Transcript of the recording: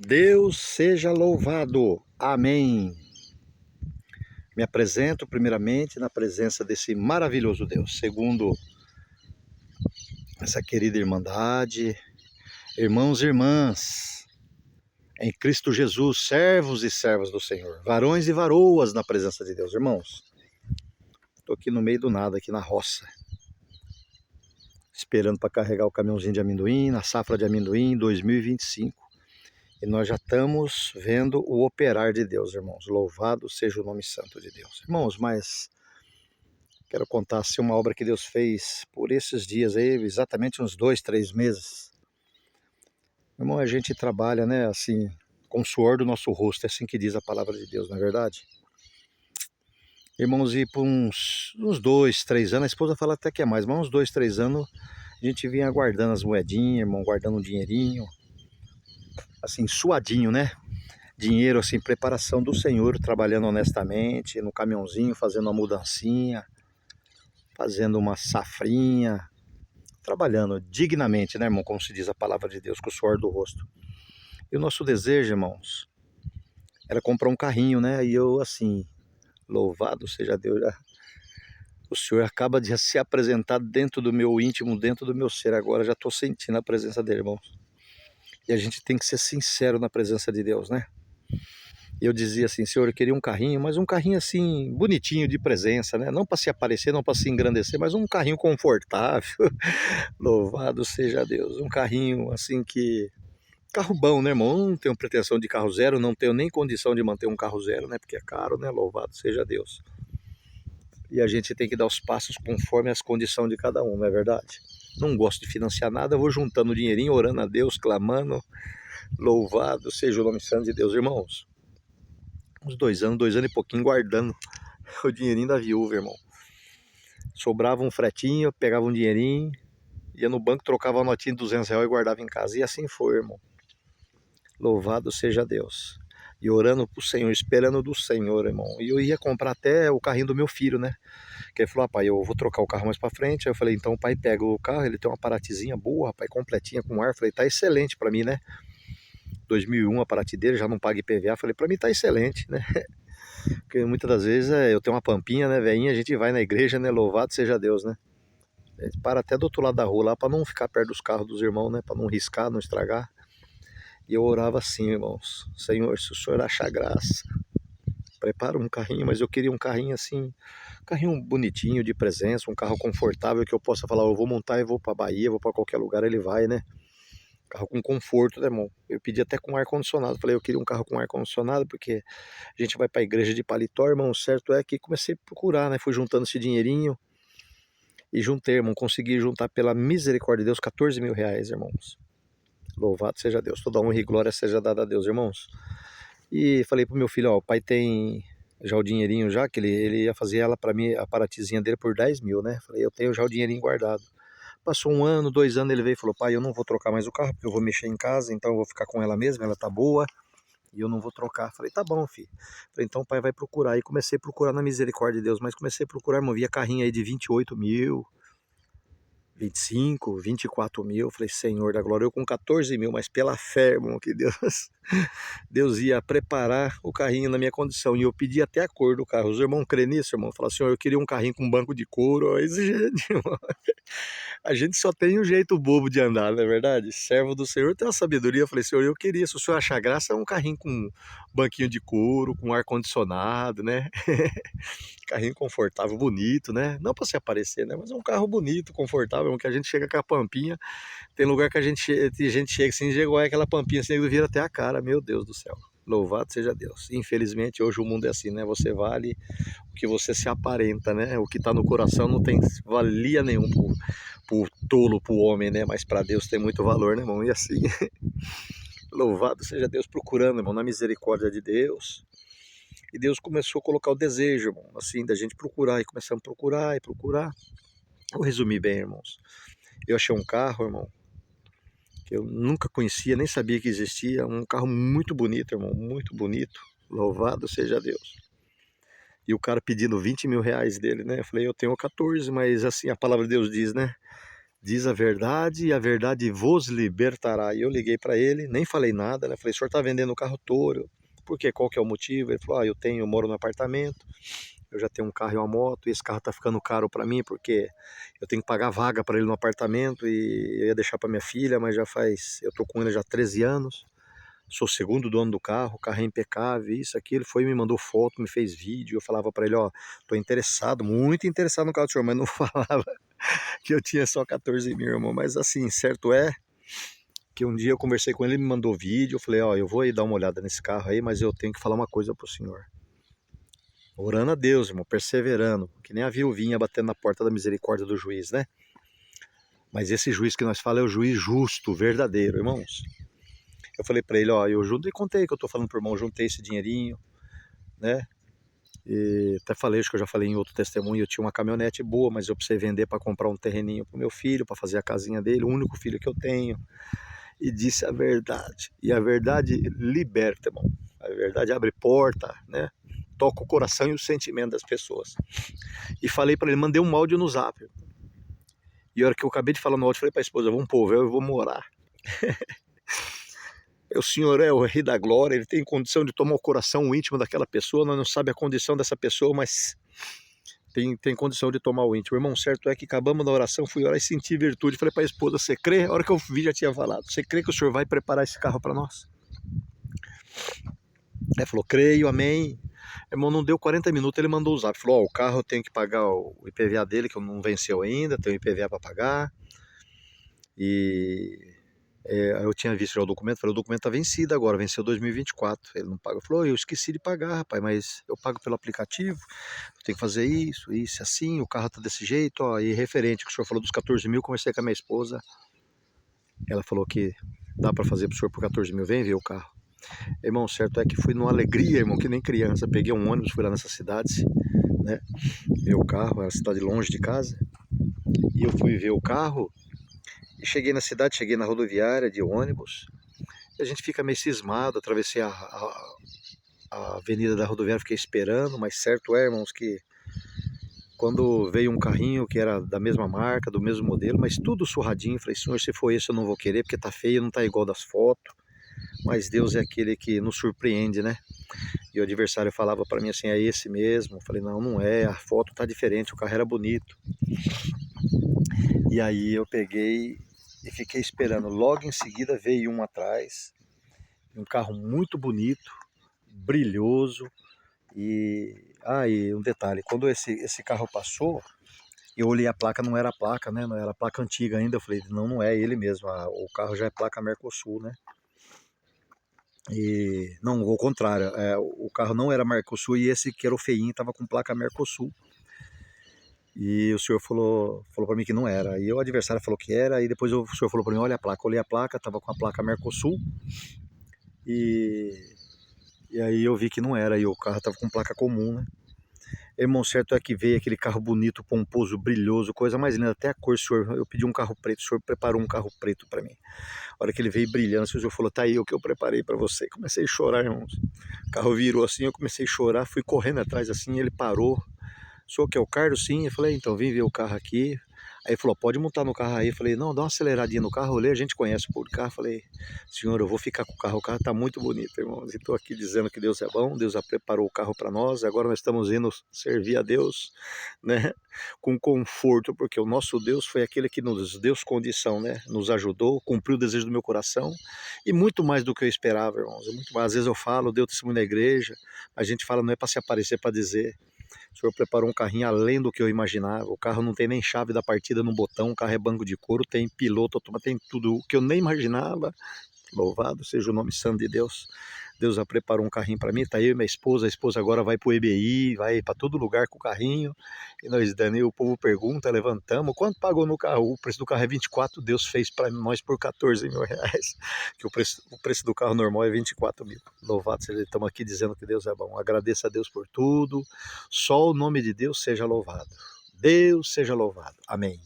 Deus seja louvado. Amém. Me apresento primeiramente na presença desse maravilhoso Deus, segundo essa querida irmandade, irmãos e irmãs, em Cristo Jesus, servos e servas do Senhor, varões e varoas na presença de Deus. Irmãos, estou aqui no meio do nada, aqui na roça, esperando para carregar o caminhãozinho de amendoim, na safra de amendoim 2025. E nós já estamos vendo o operar de Deus, irmãos. Louvado seja o nome santo de Deus. Irmãos, mas quero contar assim, uma obra que Deus fez por esses dias aí, exatamente uns 2, 3 meses. Irmão, a gente trabalha, né, assim, com o suor do nosso rosto, é assim que diz a palavra de Deus, não é verdade? Irmãos, e por uns 2, 3 anos, a esposa fala até que é mais, mas uns 2, 3 anos, a gente vinha guardando as moedinhas, irmão, guardando um dinheirinho, assim, suadinho, né? Dinheiro, assim, preparação do Senhor, trabalhando honestamente, no caminhãozinho, fazendo uma mudancinha, fazendo uma safrinha, trabalhando dignamente, né, irmão, como se diz a palavra de Deus, com o suor do rosto. E o nosso desejo, irmãos, era comprar um carrinho, né, e eu, assim, louvado seja Deus, o Senhor acaba de se apresentar dentro do meu íntimo, dentro do meu ser, agora já estou sentindo a presença dele, irmãos. E a gente tem que ser sincero na presença de Deus, né? E eu dizia assim, Senhor, eu queria um carrinho, mas um carrinho assim, bonitinho de presença, né? Não para se aparecer, não para se engrandecer, mas um carrinho confortável. Louvado seja Deus. Um carrinho assim que... Carro bom, né, irmão? Eu não tenho pretensão de carro zero, não tenho nem condição de manter um carro zero, né? Porque é caro, né? Louvado seja Deus. E a gente tem que dar os passos conforme as condições de cada um, não é verdade? Não gosto de financiar nada, eu vou juntando dinheirinho, orando a Deus, clamando. Louvado seja o nome santo de Deus, irmãos. Uns 2 anos e pouquinho guardando o dinheirinho da viúva, irmão. Sobrava um fretinho, pegava um dinheirinho, ia no banco, trocava uma notinha de R$ 200 e guardava em casa. E assim foi, irmão. Louvado seja Deus. E orando pro Senhor, esperando do Senhor, irmão. E eu ia comprar até o carrinho do meu filho, né? Que ele falou, pai, eu vou trocar o carro mais pra frente. Aí eu falei, então o pai pega o carro, ele tem uma Paratyzinha boa, rapaz, completinha com ar. Eu falei, tá excelente pra mim, né? 2001 a Paraty dele, já não paga IPVA. Falei, pra mim tá excelente, né? Porque muitas das vezes eu tenho uma pampinha, né, velhinha, a gente vai na igreja, né, louvado seja Deus, né. A gente para até do outro lado da rua lá pra não ficar perto dos carros dos irmãos, né, pra não riscar, não estragar. E eu orava assim, irmãos, Senhor, se o Senhor achar graça, prepara um carrinho, mas eu queria um carrinho assim, um carrinho bonitinho, de presença, um carro confortável que eu possa falar, eu vou montar e vou pra Bahia, vou pra qualquer lugar, ele vai, né. Carro com conforto, né, irmão? Eu pedi até com ar-condicionado, falei, eu queria um carro com ar-condicionado, porque a gente vai pra igreja de paletó, irmão, certo é que comecei a procurar, né, fui juntando esse dinheirinho, e juntei, irmão, consegui juntar pela misericórdia de Deus R$ 14.000, irmãos. Louvado seja Deus, toda honra e glória seja dada a Deus, irmãos. E falei pro meu filho, ó, o pai tem já o dinheirinho já, que ele ia fazer ela pra mim, a Paratyzinha dele por 10 mil, né? Falei, eu tenho já o dinheirinho guardado. Passou 1 ano, 2 anos, ele veio e falou, pai, eu não vou trocar mais o carro, porque eu vou mexer em casa, então eu vou ficar com ela mesma, ela tá boa, e eu não vou trocar. Falei, tá bom, filho. Falei, então o pai vai procurar. E comecei a procurar na misericórdia de Deus, mas comecei a procurar, irmão, via carrinho aí de 28 mil, 25, 24 mil. Falei, Senhor da glória, eu com 14 mil, mas pela fé, irmão, que Deus ia preparar o carrinho na minha condição. E eu pedi até a cor do carro. Os irmãos crê nisso, irmão? Falaram, Senhor, eu queria um carrinho com banco de couro, exigente, irmão. A gente só tem um jeito bobo de andar, não é verdade? Servo do Senhor tem uma sabedoria. Eu falei, Senhor, eu queria, se o Senhor achar graça, é um carrinho com banquinho de couro, com ar-condicionado, né? Carrinho confortável, bonito, né? Não para se aparecer, né? Mas é um carro bonito, confortável, que a gente chega com a pampinha. Tem lugar que a gente chega assim, chegou aquela pampinha assim, vira até a cara, meu Deus do céu. Louvado seja Deus. Infelizmente hoje o mundo é assim, né? Você vale o que você se aparenta, né? O que está no coração não tem valia nenhum pro tolo, pro homem, né? Mas para Deus tem muito valor, né, irmão? E assim, louvado seja Deus, procurando, irmão, na misericórdia de Deus. E Deus começou a colocar o desejo, irmão, assim, da gente procurar. E começamos a procurar e procurar. Vou resumir bem, irmãos. Eu achei um carro, irmão, que eu nunca conhecia, nem sabia que existia. Um carro muito bonito, irmão, muito bonito. Louvado seja Deus. E o cara pedindo R$ 20.000 dele, né? Eu falei, eu tenho 14, mas assim, a palavra de Deus diz, né? Diz a verdade e a verdade vos libertará. E eu liguei para ele, nem falei nada, né? Falei, o senhor está vendendo o carro touro? Por quê? Qual que é o motivo? Ele falou, eu moro no apartamento, eu já tenho um carro e uma moto, e esse carro tá ficando caro para mim, porque eu tenho que pagar vaga para ele no apartamento, e eu ia deixar para minha filha, mas eu tô com ele já há 13 anos, sou o segundo dono do carro, o carro é impecável, isso, aquilo. Ele foi e me mandou foto, me fez vídeo, eu falava para ele, tô interessado, muito interessado no carro do senhor, mas não falava que eu tinha só 14 mil, irmão. Mas assim, certo é que um dia eu conversei com ele, ele me mandou vídeo, eu falei, eu vou aí dar uma olhada nesse carro aí, mas eu tenho que falar uma coisa pro senhor. Orando a Deus, irmão, perseverando, que nem a viuvinha batendo na porta da misericórdia do juiz, né? Mas esse juiz que nós falamos é o juiz justo, verdadeiro, irmãos. Eu falei pra ele, eu juntei, contei que eu tô falando pro irmão, juntei esse dinheirinho, né? E até falei, acho que eu já falei em outro testemunho, eu tinha uma caminhonete boa, mas eu precisei vender para comprar um terreninho pro meu filho, para fazer a casinha dele, o único filho que eu tenho. E disse a verdade. E a verdade liberta, irmão. A verdade abre porta, né? Toca o coração e o sentimento das pessoas. E falei para ele, mandei um áudio no zap. E a hora que eu acabei de falar no áudio, falei para a esposa, vamos pôr, eu vou morar. O senhor é o rei da glória, ele tem condição de tomar o coração íntimo daquela pessoa, nós não sabemos a condição dessa pessoa, mas tem condição de tomar o íntimo. Irmão, certo é que acabamos da oração, fui orar e senti virtude. Falei para a esposa, você crê? A hora que eu vi, já tinha falado, você crê que o senhor vai preparar esse carro para nós? Ele falou, creio, amém. Irmão, não deu 40 minutos, ele mandou o zap. Falou, o carro eu tenho que pagar o IPVA dele, que eu não venceu ainda, tenho IPVA para pagar. E eu tinha visto já o documento, falei, o documento tá vencido agora, venceu 2024. Ele não paga. Falou, eu esqueci de pagar, rapaz, mas eu pago pelo aplicativo, eu tenho que fazer isso, assim, o carro tá desse jeito, e referente, que o senhor falou dos 14 mil, conversei com a minha esposa, ela falou que dá para fazer pro senhor por 14 mil, vem ver o carro. Irmão, certo é que fui numa alegria, irmão, que nem criança, peguei um ônibus, fui lá nessa cidade, né, ver o carro, era uma cidade longe de casa, e eu fui ver o carro, e cheguei na cidade, cheguei na rodoviária de ônibus, e a gente fica meio cismado, atravessei a avenida da rodoviária, fiquei esperando, mas certo é, irmãos, que quando veio um carrinho que era da mesma marca, do mesmo modelo, mas tudo surradinho, falei, senhor, se for esse eu não vou querer, porque tá feio, não tá igual das fotos, mas Deus é aquele que nos surpreende, né? E o adversário falava para mim assim, é esse mesmo? Eu falei, não, não é, a foto tá diferente, o carro era bonito. E aí eu peguei e fiquei esperando, logo em seguida veio um atrás, um carro muito bonito, brilhoso, e um detalhe, quando esse carro passou, eu olhei a placa, não era a placa, né? Não era a placa antiga ainda. Eu falei, não é ele mesmo. O carro já é placa Mercosul, né? E não, ao contrário, o carro não era Mercosul e esse que era o feinho estava com placa Mercosul. E o senhor falou para mim que não era. E o adversário falou que era. E depois o senhor falou para mim, olha a placa. Eu olhei a placa, estava com a placa Mercosul. E aí eu vi que não era. E o carro estava com placa comum, né? Irmão, certo é que veio aquele carro bonito, pomposo, brilhoso, coisa mais linda, até a cor, senhor, eu pedi um carro preto, o senhor preparou um carro preto para mim. A hora que ele veio brilhando, o senhor falou, tá aí o que eu preparei para você. Comecei a chorar, irmãos. O carro virou assim, eu comecei a chorar, fui correndo atrás assim, ele parou. O senhor quer o Carlos? Sim. Eu falei, então vim ver o carro aqui. Aí ele falou, pode montar no carro aí. Eu falei, não, dá uma aceleradinha no carro. Eu olhei, a gente conhece o carro. Eu falei, senhor, eu vou ficar com o carro tá muito bonito, irmãos. E estou aqui dizendo que Deus é bom, Deus já preparou o carro para nós. Agora nós estamos indo servir a Deus, né, com conforto, porque o nosso Deus foi aquele que nos deu condição, né, nos ajudou, cumpriu o desejo do meu coração. E muito mais do que eu esperava, irmãos. Muito mais. Às vezes eu falo, deu testemunho na igreja, a gente fala, não é para se aparecer, para dizer. O senhor preparou um carrinho além do que eu imaginava. O carro não tem nem chave da partida no botão, o carro é banco de couro, tem piloto, tem tudo o que eu nem imaginava. Louvado seja o nome santo de Deus. Deus já preparou um carrinho para mim, tá eu e minha esposa. A esposa agora vai pro EBI, vai para todo lugar com o carrinho. E nós, Daniel, o povo pergunta, levantamos. Quanto pagou no carro? O preço do carro é 24, Deus fez para nós por 14 mil reais. Que o preço do carro normal é 24 mil. Louvado seja, estamos aqui dizendo que Deus é bom. Agradeça a Deus por tudo. Só o nome de Deus seja louvado. Deus seja louvado. Amém.